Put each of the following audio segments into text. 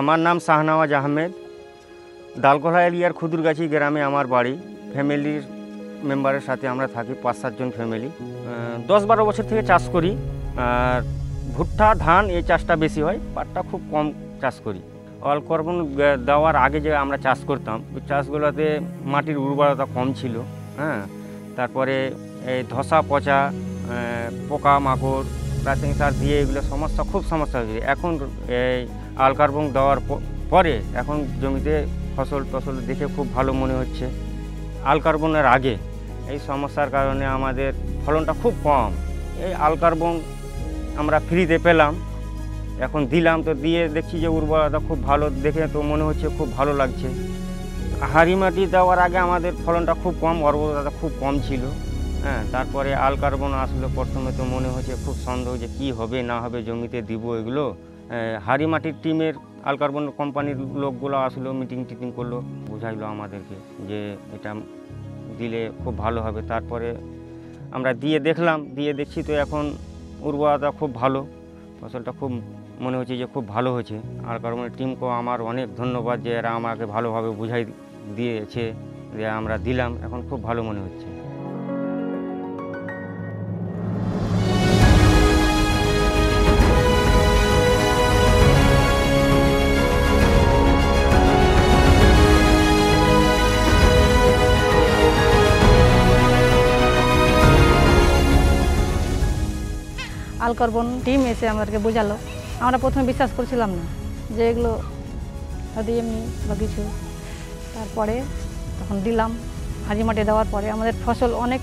আমার নাম শাহনওয়াজ আহমেদ। দালকোলা এরিয়ার খুদুরগাছি গ্রামে আমার বাড়ি। ফ্যামিলির মেম্বারের সাথে আমরা থাকি, 5-7 জন ফ্যামিলি। 10-12 বছর থেকে চাষ করি। আর ভুট্টা, ধান এই চাষটা বেশি হয়, পাটটা খুব কম চাষ করি। অল কার্বন দেওয়ার আগে যে আমরা চাষ করতাম, ওই চাষগুলোতে মাটির উর্বরতা কম ছিল। তারপরে এই ধসা পচা, পোকামাকড়, রাসায়নিক সার দিয়ে এগুলো খুব সমস্যা হয়েছে। এখন এই অল কার্বন দেওয়ার পরে এখন জমিতে ফসল দেখে খুব ভালো মনে হচ্ছে। অল কার্বনের আগে এই সমস্যার কারণে আমাদের ফলনটা খুব কম। এই অল কার্বন আমরা ফ্রিতে পেলাম, এখন দিলাম, তো দিয়ে দেখছি যে উর্বরতা খুব ভালো, দেখে তো মনে হচ্ছে খুব ভালো লাগছে। হাড়ি মাটি দেওয়ার আগে আমাদের ফলনটা খুব কম, উর্বরতা খুব কম ছিল। তারপরে অল কার্বন আসলে প্রথমে তো মনে হচ্ছে খুব সন্দেহ যে কী হবে না হবে, জমিতে দিব এগুলো। হাড়ি মাটির টিমের অল কার্বন কোম্পানির লোকগুলো আসলো, মিটিং করলো, বোঝাইলো আমাদেরকে যে এটা দিলে খুব ভালো হবে। তারপরে আমরা দিয়ে দেখছি তো এখন উর্বরতা খুব ভালো, ফসলটা খুব মনে হচ্ছে যে খুব ভালো হয়েছে। অল কার্বনের টিমকেও আমার অনেক ধন্যবাদ যে এরা আমাকে ভালোভাবে বুঝাই দিয়েছে, যে আমরা দিলাম, এখন খুব ভালো মনে হচ্ছে। অল কার্বন টিম এসে আমাদেরকে বোঝালো। আমরা প্রথমে বিশ্বাস করছিলাম না যে এগুলো হয়তো এমনি বা কিছু। তারপরে তখন দিলাম, হাড়ি মাটি দেওয়ার পরে আমাদের ফসল অনেক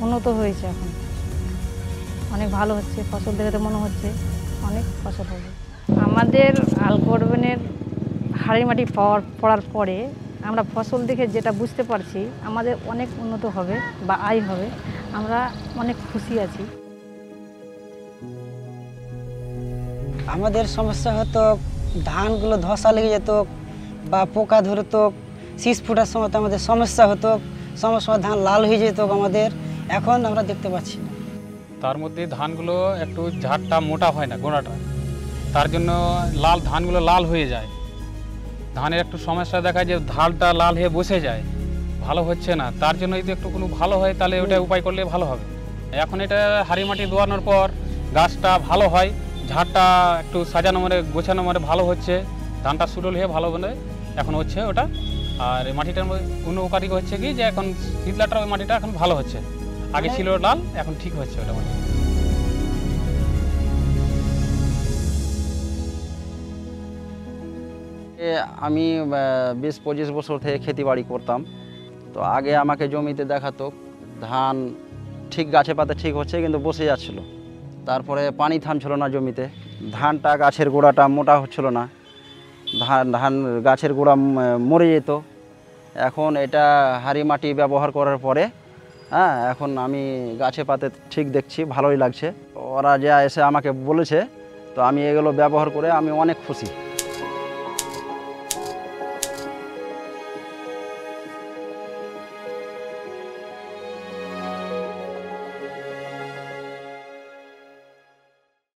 উন্নত হয়েছে। এখন অনেক ভালো হচ্ছে ফসল, দেখে তো মনে হচ্ছে অনেক ফসল হবে। আমাদের অল কার্বনের হাড়ি মাটি পড়ার পরে আমরা ফসল দেখে যেটা বুঝতে পারছি, আমাদের অনেক উন্নত হবে বা আয় হবে। আমরা অনেক খুশি আছি। আমাদের সমস্যা হতো ধানগুলো ধসা লেগে যেত বা পোকা ধরতো, শীষ ফোটার সময় তো আমাদের সমস্যা হতো, সময় ধান লাল হয়ে যেত আমাদের। এখন আমরা দেখতে পাচ্ছি না। তার মধ্যে ধানগুলো একটু ঝাড়টা মোটা হয় না, গোড়াটা, তার জন্য ধানগুলো লাল হয়ে যায়। ধানের একটু সমস্যা দেখায় যে ধানটা লাল হয়ে বসে যায়, ভালো হচ্ছে না। তার জন্য যদি একটু কোনো ভালো হয় তাহলে ওটা উপায় করলে ভালো হবে। এখন এটা হাড়ি মাটি দোয়ানোর পর গাছটা ভালো হয়, ঝাড়টা একটু সাজানো গোছানো ভালো হচ্ছে, ধানটা সুডল হয়ে ভালো এখন হচ্ছে ওটা। আর মাটিটার কোনো উপকারী হচ্ছে কি যে এখন শীতলাটার ওই মাটিটা এখন ভালো হচ্ছে, আগে ছিল লাল, এখন ঠিক হচ্ছে ওটা মাটি। আমি 20-25 বছর থেকে খেতিবাড়ি করতাম। তো আগে আমাকে জমিতে দেখাতো ধান ঠিক গাছে পাতে ঠিক হচ্ছে, কিন্তু বসে যাচ্ছিল। তারপরে পানি থামছিল না জমিতে, ধানটা গাছের গোড়াটা মোটা হচ্ছিল না, ধান গাছের গোড়া মরে যেত। এখন এটা হাড়ি মাটি ব্যবহার করার পরে এখন আমি গাছে পাতে ঠিক দেখছি, ভালোই লাগছে। ওরা যা এসে আমাকে বলেছে, তো আমি এগুলো ব্যবহার করে আমি অনেক খুশি।